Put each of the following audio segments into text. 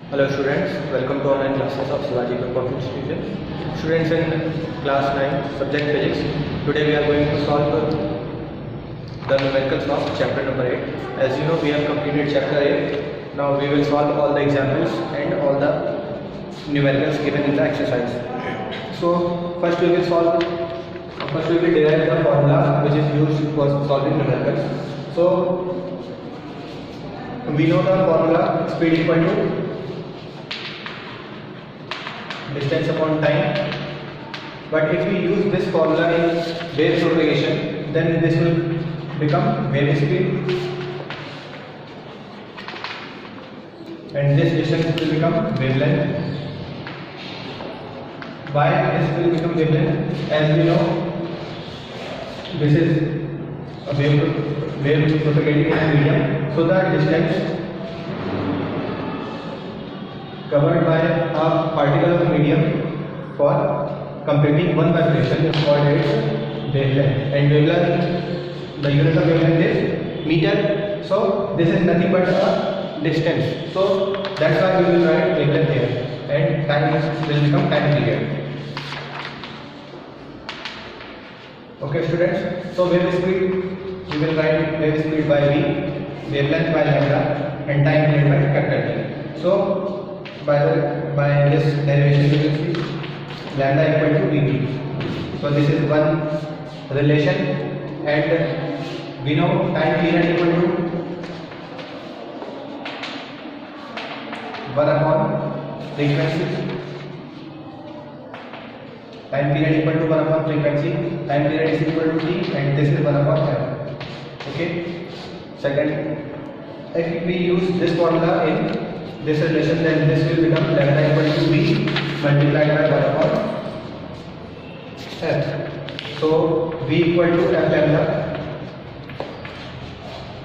Hello students, welcome to online classes of Shivaji Group of Institutions. Students in class 9, subject physics. Today we are going to solve the numericals of chapter number 8. As you know, we have completed chapter 8. Now we will solve all the examples and all the numericals given in the exercise. So first we will derive the formula which is used for solving numericals. So we know the formula speed equal to distance upon time, but if we use this formula in wave propagation, then this will become wave speed and this distance will become wavelength. Why this will become wavelength? As we know, this is a wave propagating in a medium, so the distance covered by a particle of medium for completing one vibration is called its wavelength, and wavelength, the unit of wavelength is meter. So this is nothing but a distance, so that's why we will write wavelength here, and time will become time period. Okay students, so wave speed, we will write wave speed by v, wavelength by lambda, and time period by capital T. So by this derivation you will see lambda equal to Vt. So this is one relation, and we know time period equal to 1 upon frequency. Time period equal to 1 upon frequency. Time period is equal to T, and this is 1 upon f. Okay. Second, if we use this formula in this relation, then this will become lambda equal to v multiplied by 1 upon f. So v equal to f lambda.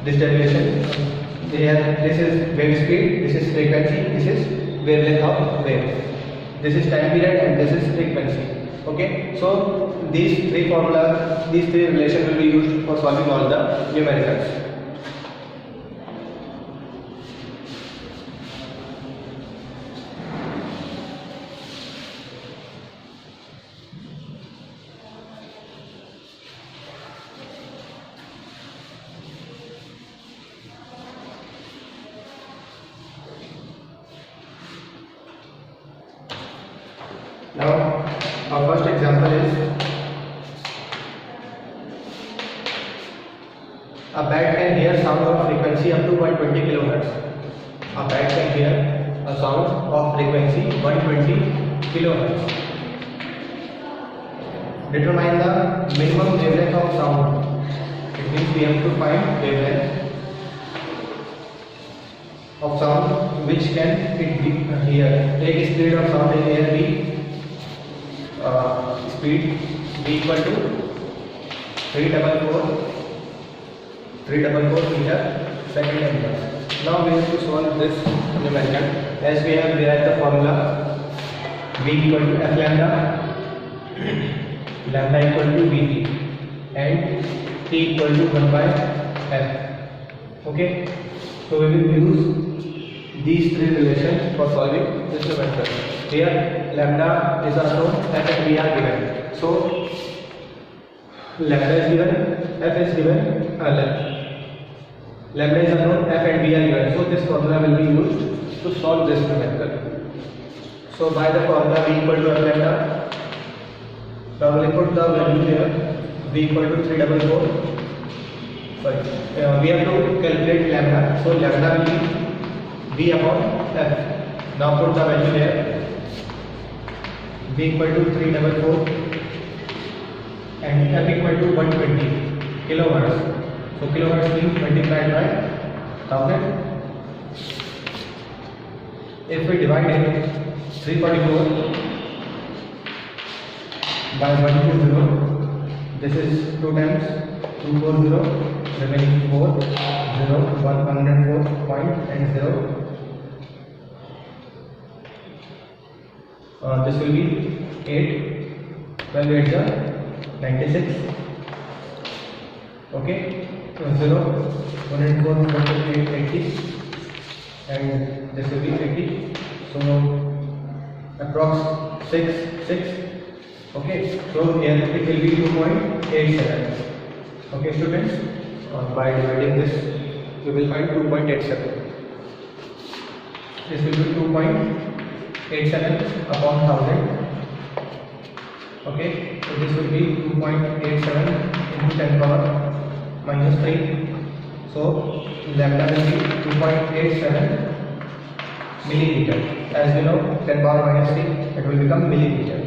This derivation here, this is wave speed, this is frequency, this is wavelength of wave. This is time period and this is frequency. Okay, so these three formulas, these three relations will be used for solving all the numericals. Now, our first example is a bat can hear sound of frequency up to 120 kHz. A bat can hear a sound of frequency 120 kHz. Determine the minimum wavelength of sound. It means we have to find wavelength of sound which can it be here. Take speed of sound in air v. Speed v equal to 344 meter second inverse. Now we have to solve this numerical, as we have derived the formula v equal to f lambda, lambda equal to vt, and t equal to 1 by f. Okay, so we will use these three relations for solving this numerical. Here lambda is unknown, f and v are given. So lambda is given, f is given, lambda is unknown, f and v are given. So this formula will be used to solve this numerical. So by the formula v equal to f lambda, so I will put the value here, v equal to 344. We have to calculate lambda, so lambda will be v upon f. Now put the value here. V equal to 344 and f equal to 120 kilohertz. So kilohertz means multiplied by 1000. If we divide it 344 by 120, this is 2 times 240, remaining 4, 0, 104 point and 0. This will be 8, 12 8 are 96. Okay, so 0, 104, 158, 80, and this will be 80. So approx 6. Okay, so here it will be 2.87. Okay, students, by dividing this, we will find 2.87. This will be 2.87 upon 1000. Okay, so this will be 2.87 into 10 power minus 3. So lambda will be 2.87 milliliter. As we know, 10 power minus 3, it will become milliliter.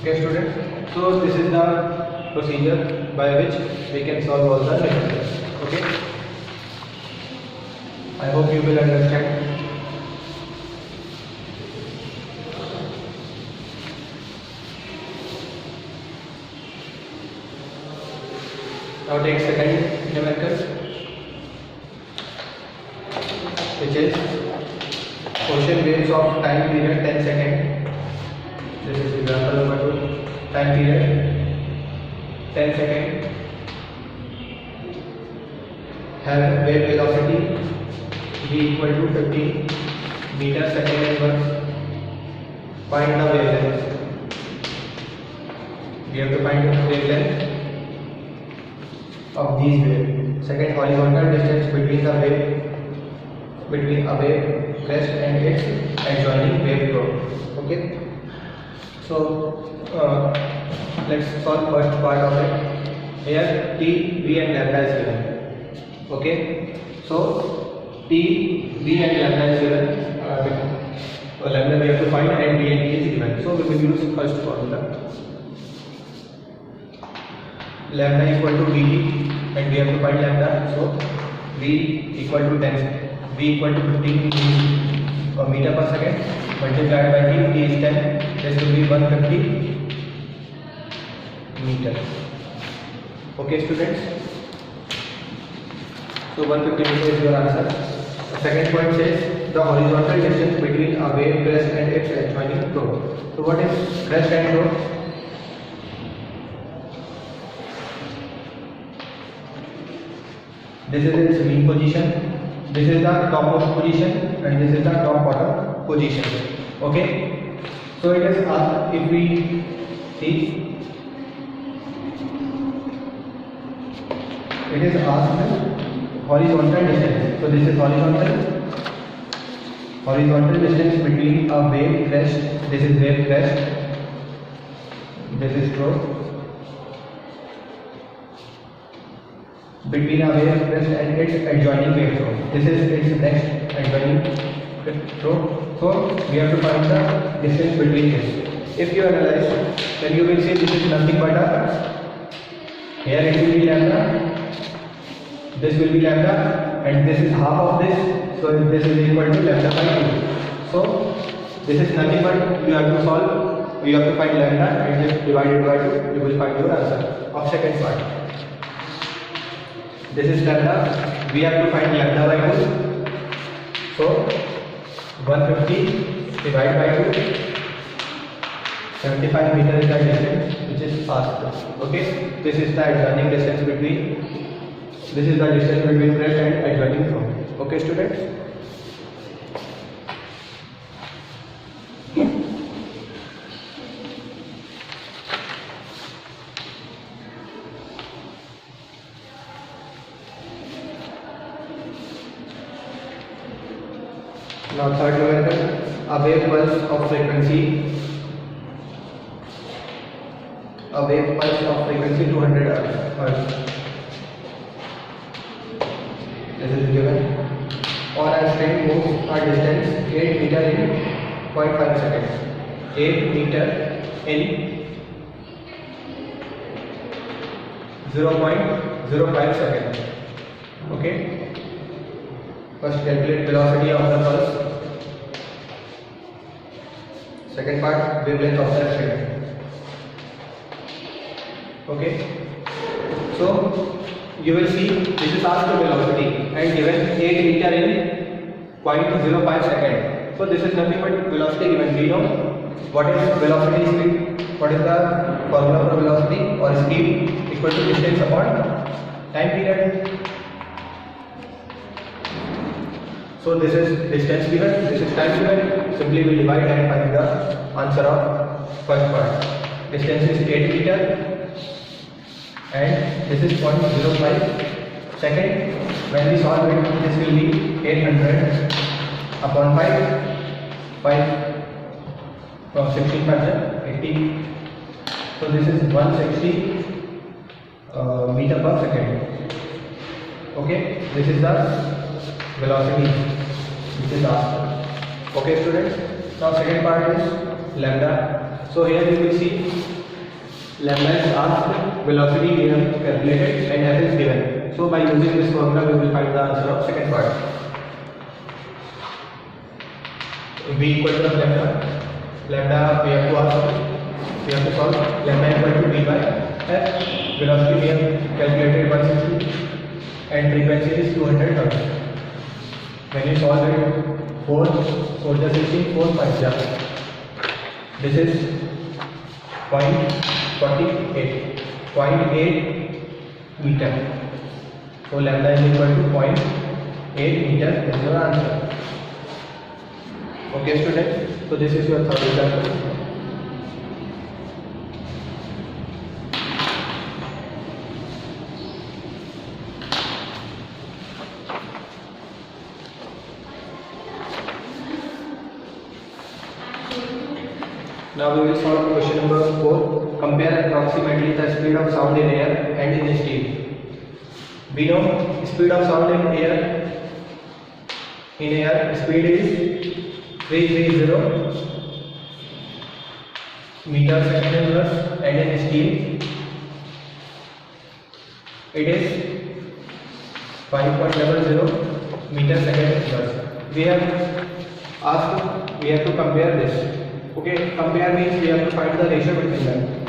Okay, students. So this is the procedure by which we can solve all the differences. Okay. I hope you will understand. Now take second numerical, which is ocean waves of time period 10 seconds. This is example number 2. Time period 10 seconds. Have wave velocity v equal to 50 meter second inverse. Find the wavelength. We have to find the wavelength of these waves. Second, horizontal distance between the between a wave crest and its adjoining wave probe. Okay. So let's solve first part of it. Here T, V and lambda is given. Okay. So T, V and lambda is given. Lambda we have to find and V and T is given. So we will use first formula. Lambda equal to Vt and we have to find lambda. So V equal to 10, V equal to 15 meter per second multiplied by T, T is 10, this will be 150 meter. Okay, students. So 150 meter is your answer. The second point says the horizontal distance between a wave crest and its adjoining probe. So what is crest and probe? This is its mean position, this is the topmost position and this is the top bottom position. Okay, so it is asked, if we see, it is asked horizontal distance. So this is horizontal distance between a wave crest, this is wave crest, this is probe. Between a wave crest and its adjoining wave probe. This is its next adjoining probe. So we have to find the distance between this. If you analyze, then you will see this is nothing but a, here it will be lambda, this will be lambda, and this is half of this. So this is equal to lambda by 2. So this is nothing but you have to solve. You have to find lambda and just divide it by 2. You will find your answer of second part. This is lambda, we have to find lambda by 2. So 150 divided by 2, 75 meter is the distance which is asked. Okay, this is the adjoining distance between, this is the distance between crest and adjoining probe. Okay, students. Now third numerical, a wave pulse of frequency 200 Hz. This is given. On a string moves a distance 8 meter in 0.5 seconds. 8 meter in 0.05 seconds. Okay. First calculate velocity of the pulse. Second part, wavelength of the string. Okay. So you will see this is asked to velocity and given 8 meter in 0.05 second. So this is nothing but velocity given. We know what is velocity speed. What is the formula for velocity or speed equal to distance upon time period. So this is distance given, this is time given. Simply we divide and find the answer of first part. Distance is 8 meter and this is 0.05. Second, when we solve it, this will be 800 upon 5 from 16 5 80. So this is 160 meter per second. Okay, this is the velocity which is asked. Okay students, now second part is lambda. So here you will see lambda is asked, velocity we have calculated and f is given. So by using this formula we will find the answer of second part. V equal to lambda we have to ask, we have to solve lambda equal to v by f. Velocity we have calculated 160 and frequency is 200 Hz. When you solve it, 4 just 16 4 5 yeah. This is 0.48 meter. So lambda is equal to 0.8 meter is your answer. Okay students, so this is your third example. Now we will solve question number 4. Compare approximately the speed of sound in air and in steel. We know speed of sound in air speed is 330 meter second inverse, and in steel it is 5.00 meter second inverse. We have to compare this. Okay, compare means we have to find the ratio between them.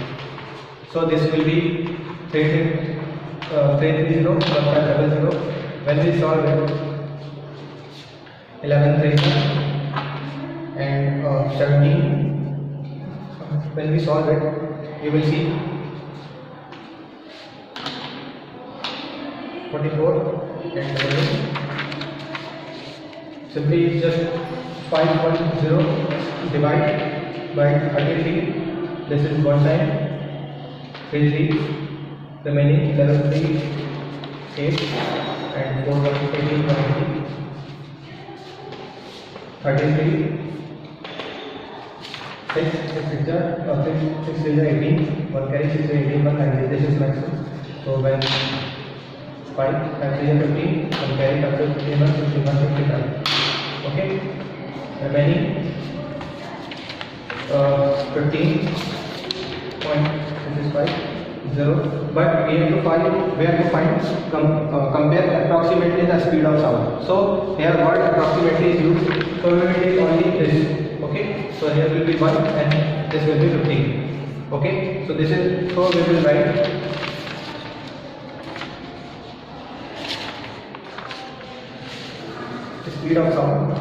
So this will be 330 1.00. When we solve it, 11 3 and 17. When we solve it, you will see 44 and 11. Simply just 5.0 divide by 33. This is 1 time 33. Remaining 11 3 8 and 4 18 1 33 6 6 is 18 1 carry 6 is 18 1 90. This is maximum. So when 5 5 3 is 15 1 carry 5 is 51 61 55. Okay, remaining 15 point this is 5 0, but we have to compare approximately the speed of sound. So here word approximately is used, so we will take only this. Okay, so here will be 1 and this will be 15. Okay, so this is, so we will write speed of sound.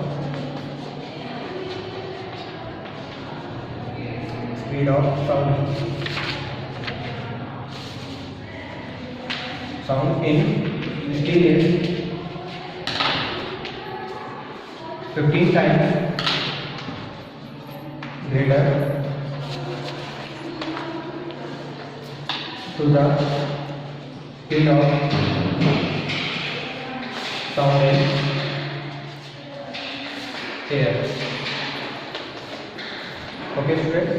Speed of sound in steel is 15 times greater to the speed of sound in air. Okay students,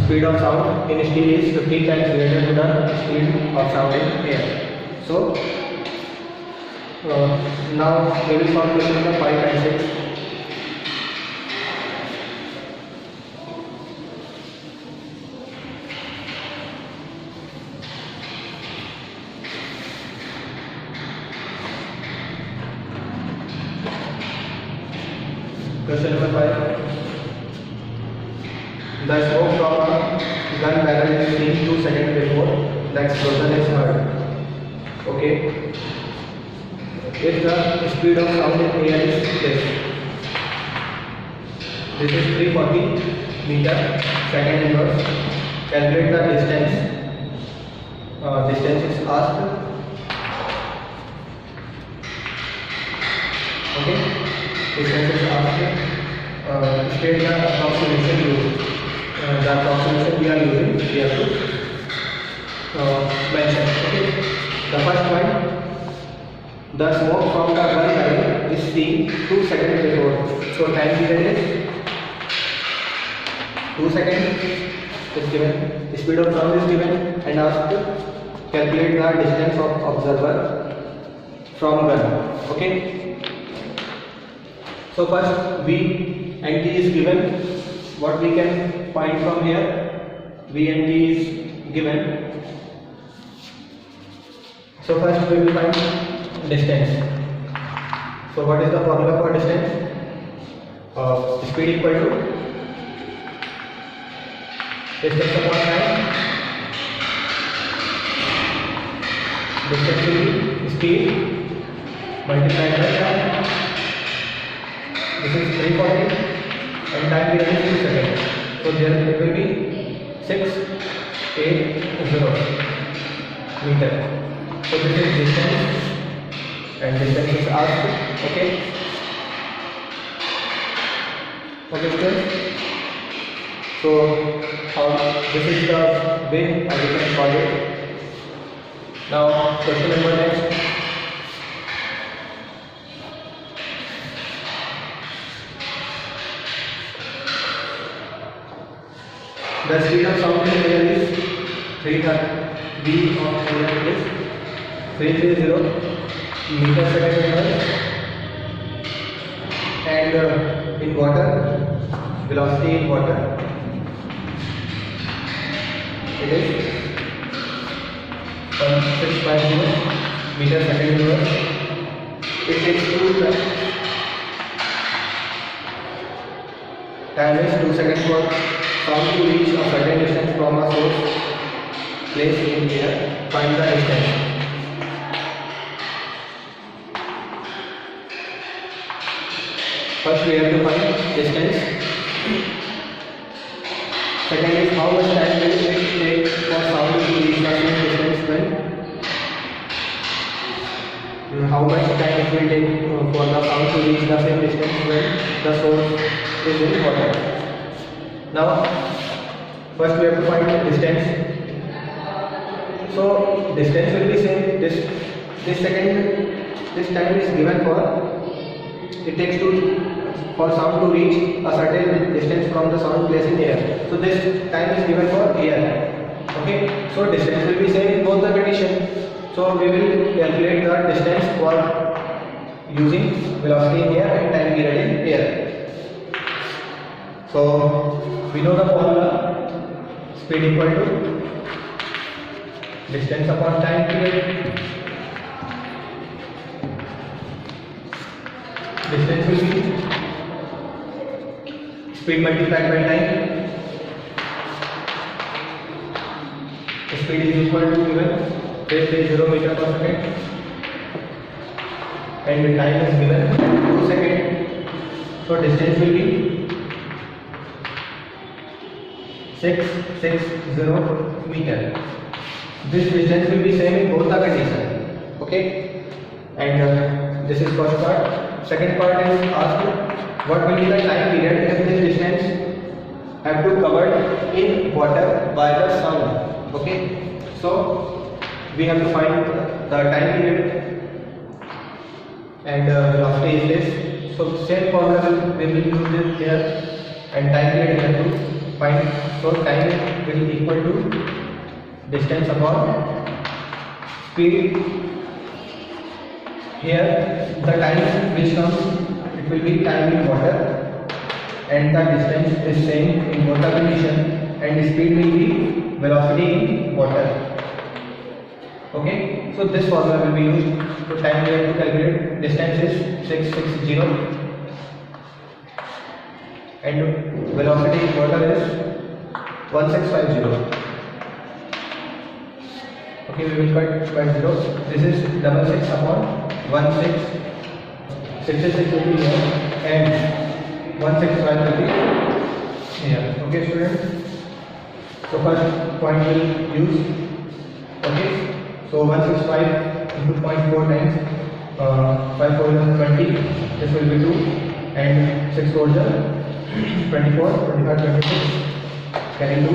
speed of sound in steel is 15 times greater to the speed of sound in air. So now we will solve question number 5 and 6. Question number 5. The smoke from a gun barrel is seen 2 seconds before the explosion is heard. Okay. If the speed of sound in air is this is 340 meter second inverse. Calculate the distance. Distance is asked. Okay, distance is asked. State the approximation used. The approximation we are using, we have to mention. Okay, the first point. The smoke from the gun barrel is seen 2 seconds before. So time period is 2 seconds is given. The speed of sound is given and asked to calculate the distance of observer from gun. Okay. So first V and T is given. What we can find from here? V and T is given. So first we will find distance. So what is the formula for distance? Speed equal to distance upon time. Distance will be speed multiplied by time. This is 340 and time period is 2 seconds. So there it will be 680 meter. So this is distance. And distance is asked. Okay. Okay, students. So this is the way we can solve it. Now question number next. The speed of sound in air is 330. V of air is 330 meter second and in water, velocity in water, it is 1650 meter second inverse. It takes 2 time is 2 seconds for sound to reach a certain distance from a source placed in air. Find the distance. First we have to find distance. Second is how much time will it take for sound to reach the same distance when? How much time it will take for the sound to reach the same distance when the source is in water. Now, first we have to find the distance. So distance will be same. This time is given for. It takes for sound to reach a certain distance from the sound placed in air. So this time is given for air. Okay. So distance will be same in both the conditions. So we will calculate the distance for using velocity in air and time period in air. So we know the formula: speed equal to distance upon time period. Distance will be speed multiplied by time. Speed is equal to given 0 meter per second and the time is given 2 seconds. So distance will be 660 meter. This distance will be same in both the conditions. Okay, and this is first part. Second part is asked what will be the time period if this distance have to covered in water by the sound. Okay, so we have to find the time period and velocity is this. So same formula we will use this here and time period we have to find. So time will be equal to distance upon speed. Here the time which comes, it will be time in water and the distance is same in water condition and speed will be velocity in water. Okay, so this formula will be used. So time we have to calculate. Distance is 660 and velocity in water is 1650. Okay, we will cut by 0. This is 66 upon 16. 66 will be here and 165 will be here. Okay, students. So first point will use. Okay, so 165 into 0.4 times 5 4 is 20, this will be 2, and 6 4 is 24, 25, 26, carry 2,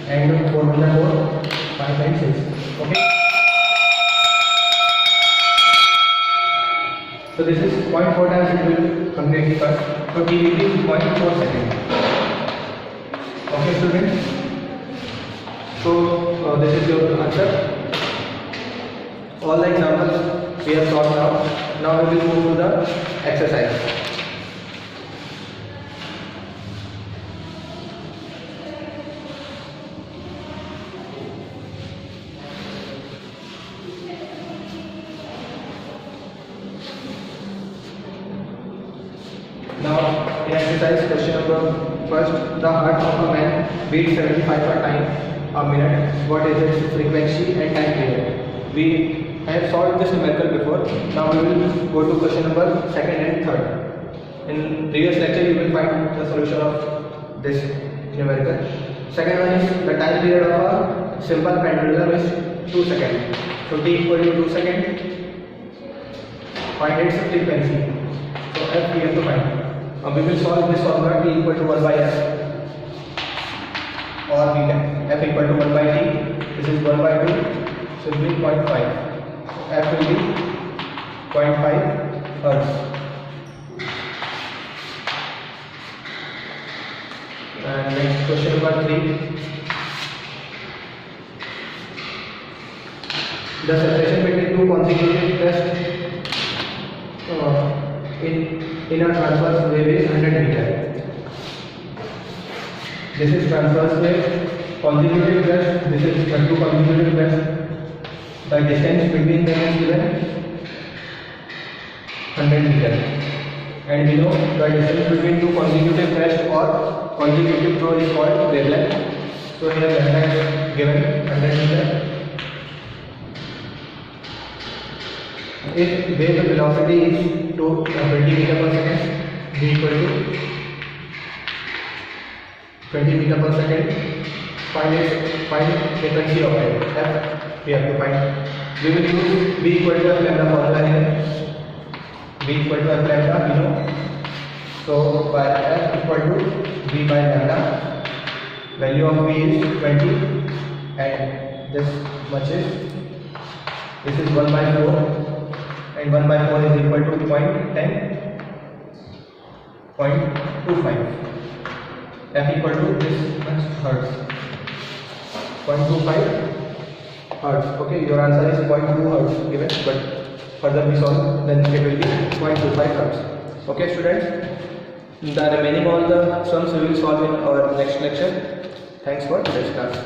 and 4 1 is 4, 5 and 6. Okay. So this is 0.4 times it will complete cut. So TVT is 0.4 seconds. Okay, students. So this is your answer. All the examples we have solved now. Now we will move to the exercise. Now in exercise question number first, the heart of a man beats 75 per time a minute. What is its frequency and time period? We have solved this numerical before. Now we will go to question number second and third. In previous lecture you will find the solution of this numerical. Second one is the time period of a simple pendulum is 2 seconds. So t equal to 2 seconds. Find its frequency. So f we have to find. We will solve this formula t equal to 1 by f, or we can f equal to 1 by t. This is 1 by 2, so it will be 0.5. F will be 0.5 hertz. And next question number 3. The separation between two consecutive tests in a transverse wave is 100 meter. This is transverse wave, consecutive thrust. This is two consecutive thrusts. The distance between them is given 100 meter. And we know the distance between two consecutive thrusts or consecutive throw is called wavelength. So here lambda is given 100 meter. If wave velocity is 20 meter per second, v equal to 20 meter per second, find frequency of wave. F we have to find. We will use v equal to f lambda formula here. V equal to f lambda we know. So by f equal to v by lambda, value of v is 20, and this much is, this is 1 by 4. And 1 by 4 is equal to 0.10, 0.25. F equal to this much hertz, 0.25 hertz. Okay, your answer is 0.2 hertz given, but further we solve, then it will be 0.25 hertz. Okay, students, the remaining all the sums we will solve in our next lecture. Thanks for today's class.